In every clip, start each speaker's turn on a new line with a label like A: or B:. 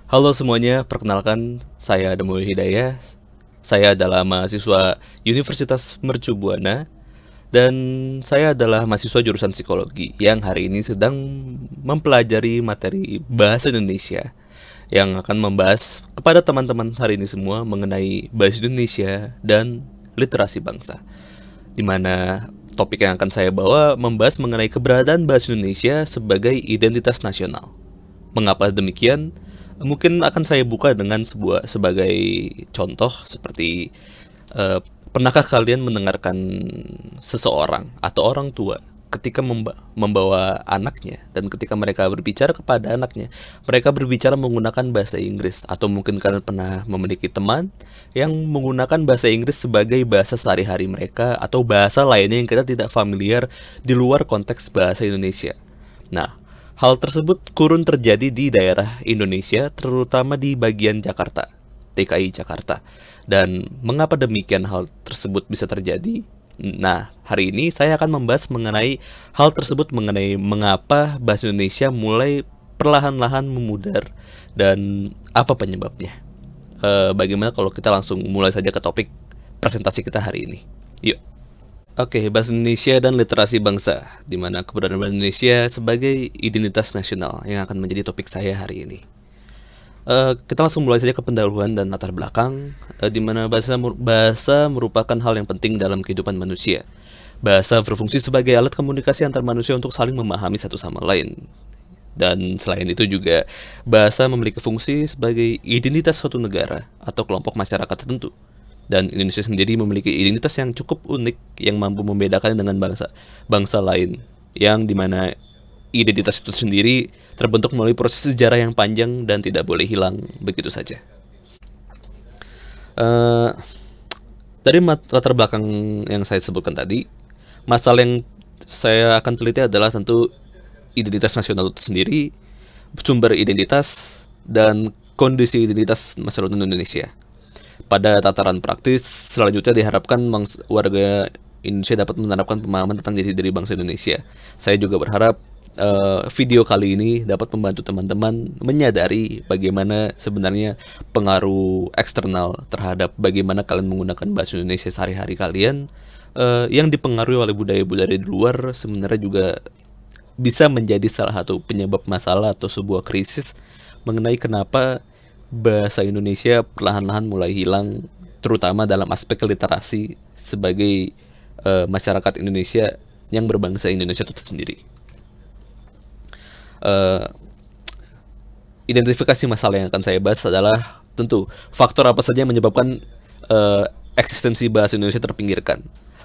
A: Halo semuanya, perkenalkan saya Demul Hidayah. Saya adalah mahasiswa Universitas Mercu Buana dan saya adalah mahasiswa jurusan psikologi yang hari ini sedang mempelajari materi bahasa Indonesia yang akan membahas kepada teman-teman hari ini semua mengenai bahasa Indonesia dan literasi bangsa. Di mana topik yang akan saya bawa membahas mengenai keberadaan bahasa Indonesia sebagai identitas nasional. Mengapa demikian? Mungkin akan saya buka dengan sebagai contoh seperti eh, pernahkah kalian mendengarkan seseorang atau orang tua ketika membawa anaknya dan ketika mereka berbicara kepada anaknya, mereka berbicara menggunakan bahasa Inggris atau mungkin kalian pernah memiliki teman yang menggunakan bahasa Inggris sebagai bahasa sehari-hari mereka atau bahasa lainnya yang kita tidak familiar di luar konteks bahasa Indonesia. Nah, hal tersebut kurun terjadi di daerah Indonesia, terutama di bagian Jakarta, DKI Jakarta. Dan mengapa demikian hal tersebut bisa terjadi? Nah, hari ini saya akan membahas mengenai hal tersebut, mengenai mengapa bahasa Indonesia mulai perlahan-lahan memudar dan apa penyebabnya. Bagaimana kalau kita langsung mulai saja ke topik presentasi kita hari ini? Yuk. Oke, bahasa Indonesia dan literasi bangsa, di mana keberadaan bahasa Indonesia sebagai identitas nasional yang akan menjadi topik saya hari ini. Kita langsung mulai saja ke pendahuluan dan latar belakang, di mana bahasa merupakan hal yang penting dalam kehidupan manusia. Bahasa berfungsi sebagai alat komunikasi antar manusia untuk saling memahami satu sama lain. Dan selain itu juga, bahasa memiliki fungsi sebagai identitas suatu negara atau kelompok masyarakat tertentu. Dan Indonesia sendiri memiliki identitas yang cukup unik yang mampu membedakan dengan bangsa lain, yang dimana identitas itu sendiri terbentuk melalui proses sejarah yang panjang dan tidak boleh hilang begitu saja. Uh, dari latar belakang yang saya sebutkan tadi, masalah yang saya akan teliti adalah tentu identitas nasional itu sendiri, sumber identitas, dan kondisi identitas masyarakat Indonesia. Pada tataran praktis, selanjutnya diharapkan warga Indonesia dapat menerapkan pemahaman tentang jati diri bangsa Indonesia. Saya juga berharap video kali ini dapat membantu teman-teman menyadari bagaimana sebenarnya pengaruh eksternal terhadap bagaimana kalian menggunakan bahasa Indonesia sehari-hari kalian, yang dipengaruhi oleh budaya-budaya di luar sebenarnya juga bisa menjadi salah satu penyebab masalah atau sebuah krisis mengenai kenapa bahasa Indonesia perlahan-lahan mulai hilang, terutama dalam aspek literasi sebagai masyarakat Indonesia yang berbangsa Indonesia itu sendiri. Uh, Identifikasi masalah yang akan saya bahas adalah tentu faktor apa saja yang menyebabkan eksistensi bahasa Indonesia terpinggirkan.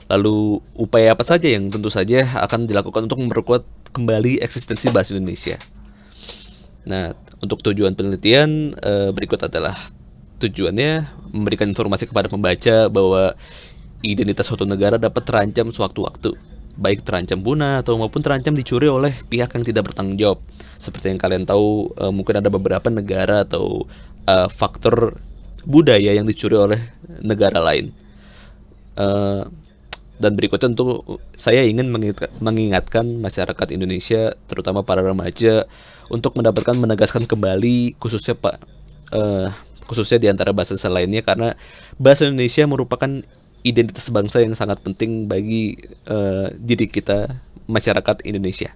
A: Lalu upaya apa saja yang tentu saja akan dilakukan untuk memperkuat kembali eksistensi bahasa Indonesia. Nah, untuk tujuan penelitian berikut adalah tujuannya memberikan informasi kepada pembaca bahwa identitas suatu negara dapat terancam sewaktu-waktu, baik terancam punah atau maupun terancam dicuri oleh pihak yang tidak bertanggung jawab. Seperti yang kalian tahu, mungkin ada beberapa negara atau faktor budaya yang dicuri oleh negara lain. Dan berikutnya tentu saya ingin mengingatkan masyarakat Indonesia, terutama para remaja, untuk menegaskan kembali khususnya di antara bahasa lainnya, karena bahasa Indonesia merupakan identitas bangsa yang sangat penting bagi diri kita, masyarakat Indonesia,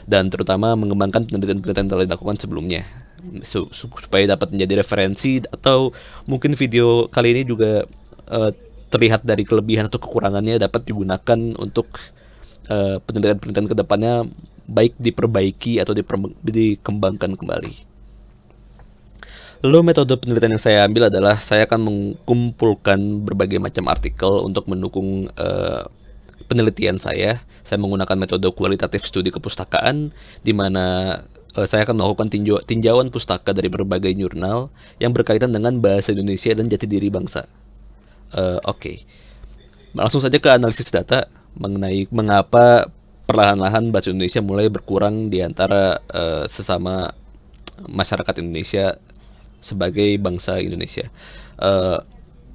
A: dan terutama mengembangkan penelitian-penelitian yang telah dilakukan sebelumnya supaya dapat menjadi referensi, atau mungkin video kali ini juga terlihat dari kelebihan atau kekurangannya dapat digunakan untuk penelitian-penelitian kedepannya, baik diperbaiki atau dikembangkan kembali. Lalu metode penelitian yang saya ambil adalah saya akan mengumpulkan berbagai macam artikel untuk mendukung penelitian saya. Saya menggunakan metode kualitatif studi kepustakaan, di mana saya akan melakukan tinjauan pustaka dari berbagai jurnal yang berkaitan dengan bahasa Indonesia dan jati diri bangsa. Oke. Langsung saja ke analisis data mengenai mengapa perlahan-lahan bahasa Indonesia mulai berkurang di antara sesama masyarakat Indonesia sebagai bangsa Indonesia.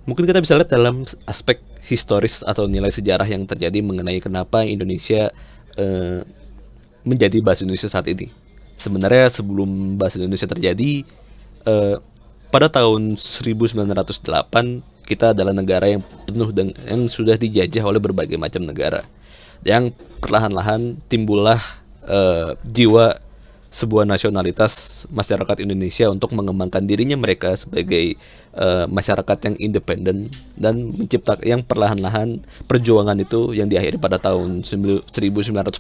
A: Mungkin kita bisa lihat dalam aspek historis atau nilai sejarah yang terjadi mengenai kenapa Indonesia menjadi bahasa Indonesia saat ini. Sebenarnya sebelum bahasa Indonesia terjadi, eh, pada tahun 1908 kita adalah negara yang yang sudah dijajah oleh berbagai macam negara, yang perlahan-lahan timbullah jiwa sebuah nasionalitas masyarakat Indonesia untuk mengembangkan dirinya mereka sebagai masyarakat yang independen dan menciptakan yang perlahan-lahan perjuangan itu yang diakhiri pada tahun 1945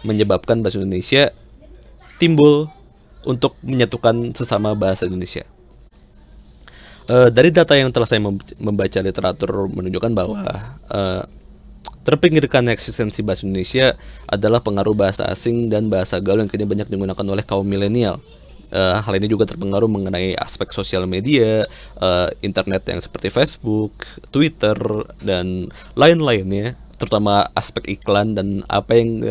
A: menyebabkan bahasa Indonesia timbul untuk menyatukan sesama bahasa Indonesia. Dari data yang telah saya membaca literatur menunjukkan bahwa terpinggirkan eksistensi bahasa Indonesia adalah pengaruh bahasa asing dan bahasa gaul yang kini banyak digunakan oleh kaum milenial. Hal ini juga terpengaruh mengenai aspek sosial media, internet yang seperti Facebook, Twitter, dan lain-lainnya, terutama aspek iklan dan apa yang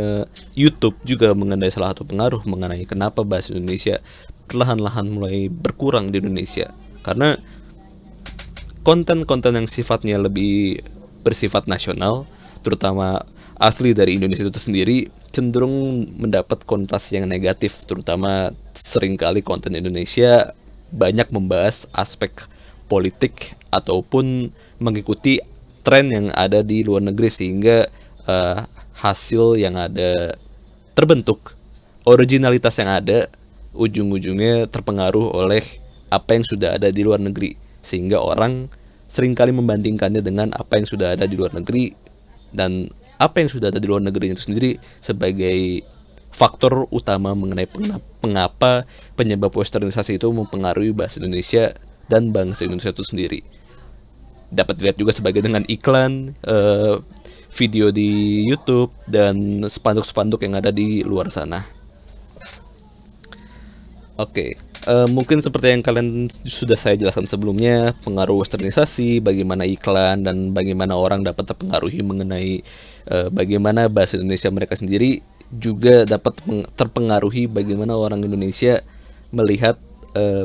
A: YouTube juga mengenai salah satu pengaruh mengenai kenapa bahasa Indonesia perlahan-lahan mulai berkurang di Indonesia. Karena konten-konten yang sifatnya lebih bersifat nasional, terutama asli dari Indonesia itu sendiri, cenderung mendapat konotasi yang negatif, terutama seringkali konten Indonesia banyak membahas aspek politik ataupun mengikuti tren yang ada di luar negeri, sehingga hasil yang ada terbentuk, originalitas yang ada ujung-ujungnya terpengaruh oleh apa yang sudah ada di luar negeri, sehingga orang seringkali membandingkannya dengan apa yang sudah ada di luar negeri, dan apa yang sudah ada di luar negeri itu sendiri sebagai faktor utama mengenai mengapa penyebab westernisasi itu mempengaruhi bahasa Indonesia dan bangsa Indonesia itu sendiri. Dapat dilihat juga sebagai dengan iklan, video di YouTube, dan spanduk-spanduk yang ada di luar sana. Oke, mungkin seperti yang kalian sudah saya jelaskan sebelumnya, pengaruh westernisasi, bagaimana iklan, dan bagaimana orang dapat terpengaruhi mengenai bagaimana bahasa Indonesia mereka sendiri, juga dapat terpengaruhi bagaimana orang Indonesia melihat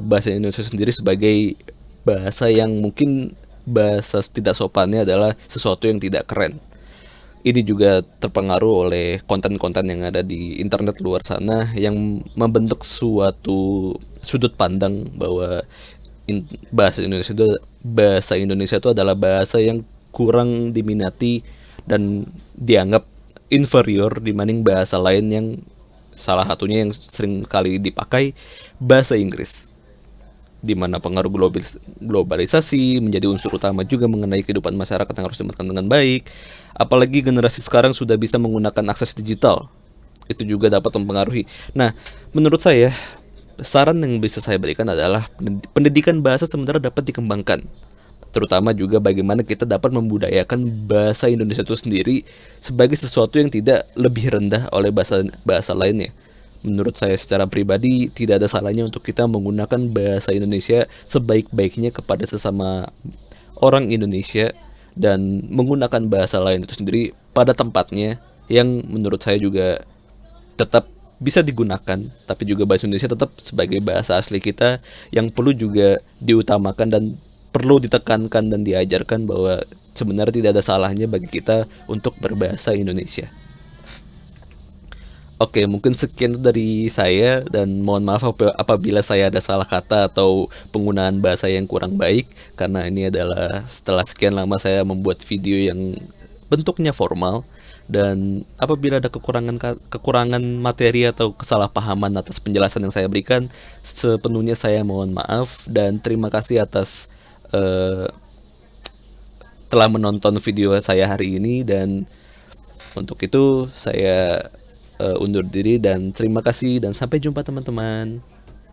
A: bahasa Indonesia sendiri sebagai bahasa yang mungkin bahasa tidak sopannya adalah sesuatu yang tidak keren. Ini juga terpengaruh oleh konten-konten yang ada di internet luar sana yang membentuk suatu sudut pandang bahwa bahasa Indonesia itu adalah bahasa yang kurang diminati dan dianggap inferior dibanding bahasa lain, yang salah satunya yang sering kali dipakai bahasa Inggris, di mana pengaruh globalisasi menjadi unsur utama juga mengenai kehidupan masyarakat yang harus dimainkan dengan baik. Apalagi generasi sekarang sudah bisa menggunakan akses digital, itu juga dapat mempengaruhi. Nah, menurut saya, saran yang bisa saya berikan adalah pendidikan bahasa sebenarnya dapat dikembangkan, terutama juga bagaimana kita dapat membudayakan bahasa Indonesia itu sendiri sebagai sesuatu yang tidak lebih rendah oleh bahasa lainnya. Menurut saya secara pribadi, tidak ada salahnya untuk kita menggunakan bahasa Indonesia sebaik-baiknya kepada sesama orang Indonesia, dan menggunakan bahasa lain itu sendiri pada tempatnya yang menurut saya juga tetap bisa digunakan, tapi juga bahasa Indonesia tetap sebagai bahasa asli kita yang perlu juga diutamakan dan perlu ditekankan dan diajarkan bahwa sebenarnya tidak ada salahnya bagi kita untuk berbahasa Indonesia. Oke, mungkin sekian dari saya, dan mohon maaf apabila saya ada salah kata atau penggunaan bahasa yang kurang baik, karena ini adalah setelah sekian lama saya membuat video yang bentuknya formal, dan apabila ada kekurangan materi atau kesalahpahaman atas penjelasan yang saya berikan, sepenuhnya saya mohon maaf, dan terima kasih atas telah menonton video saya hari ini. Dan untuk itu saya undur diri, dan terima kasih, dan sampai jumpa teman-teman.